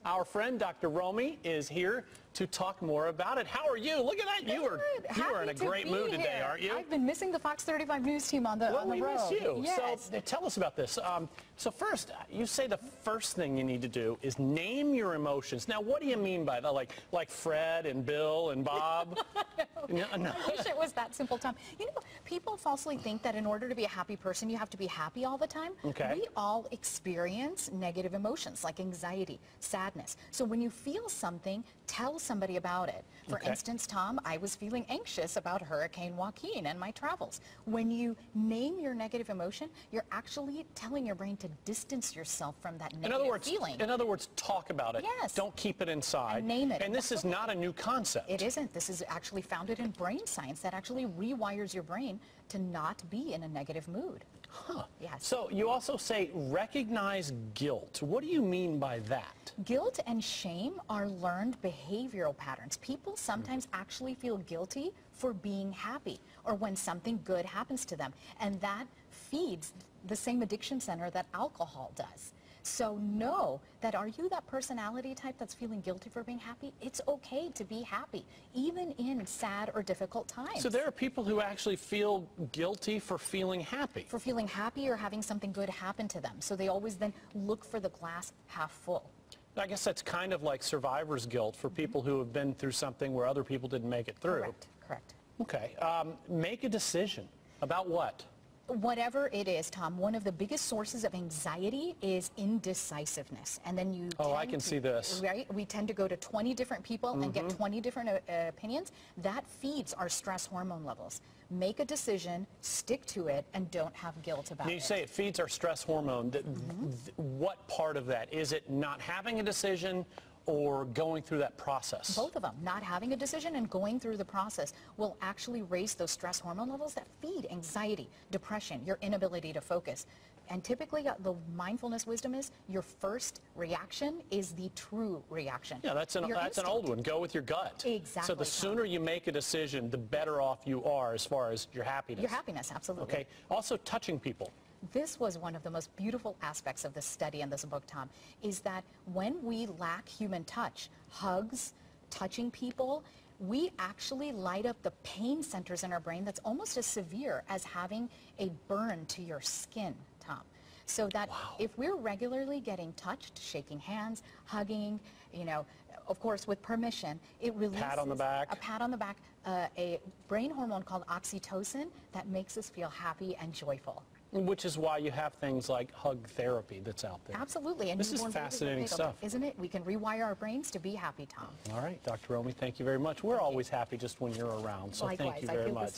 Our friend Dr. Romie is here to talk more about it. How are you? Look at that. You are in a great mood today, aren't you? I've been missing the Fox 35 News team on the road. We miss you. Yes. So tell us about this. So first, you say the first thing you need to do is name your emotions. Now, what do you mean by that? Like Fred and Bill and Bob? No. I wish it was that simple, Tom. You know, people falsely think that in order to be a happy person, you have to be happy all the time. Okay. We all experience negative emotions like anxiety, sadness. So when you feel something, tell somebody about it. For instance, Tom, I was feeling anxious about Hurricane Joaquin and my travels. When you name your negative emotion, you're actually telling your brain to distance yourself from that negative feeling. In other words, talk about it. Yes. Don't keep it inside. And name it. And this is not a new concept. It isn't. This is actually founded in brain science that actually rewires your brain to not be in a negative mood. Huh. Yes. So you also say recognize guilt. What do you mean by that? Guilt and shame are learned behavioral patterns. People sometimes actually feel guilty for being happy or when something good happens to them. And that feeds the same addiction center that alcohol does. So know that, are you that personality type that's feeling guilty for being happy? It's okay to be happy, even in sad or difficult times. So there are people who actually feel guilty for feeling happy. For feeling happy or having something good happen to them. So they always then look for the glass half full. I guess that's kind of like survivor's guilt for people who have been through something where other people didn't make it through. Correct. Okay. Make a decision. About what? Whatever it is, Tom, one of the biggest sources of anxiety is indecisiveness. And then you I can see this. Right? We tend to go to 20 different people and get 20 different opinions. That feeds our stress hormone levels. Make a decision, stick to it, and don't have guilt about it. You say it feeds our stress hormone. What part of that? Is it not having a decision or going through that process? Both of them. Not having a decision and going through the process will actually raise those stress hormone levels that feed anxiety, depression, your inability to focus. And typically the mindfulness wisdom is your first reaction is the true reaction. Yeah, that's an old one. Go with your gut. Exactly. So the sooner you make a decision, the better off you are as far as your happiness. Your happiness, absolutely. Okay. Also touching people. This was one of the most beautiful aspects of this study and this book, Tom, is that when we lack human touch, hugs, touching people, we actually light up the pain centers in our brain that's almost as severe as having a burn to your skin, Tom. So that if we're regularly getting touched, shaking hands, hugging, you know, of course with permission, it releases pat on the back. A pat on the back, a brain hormone called oxytocin that makes us feel happy and joyful. Which is why you have things like hug therapy that's out there. Absolutely. And this is fascinating stuff. Isn't it? We can rewire our brains to be happy, Tom. All right, Dr. Romie, thank you very much. We're always happy just when you're around, so Likewise, thank you very much.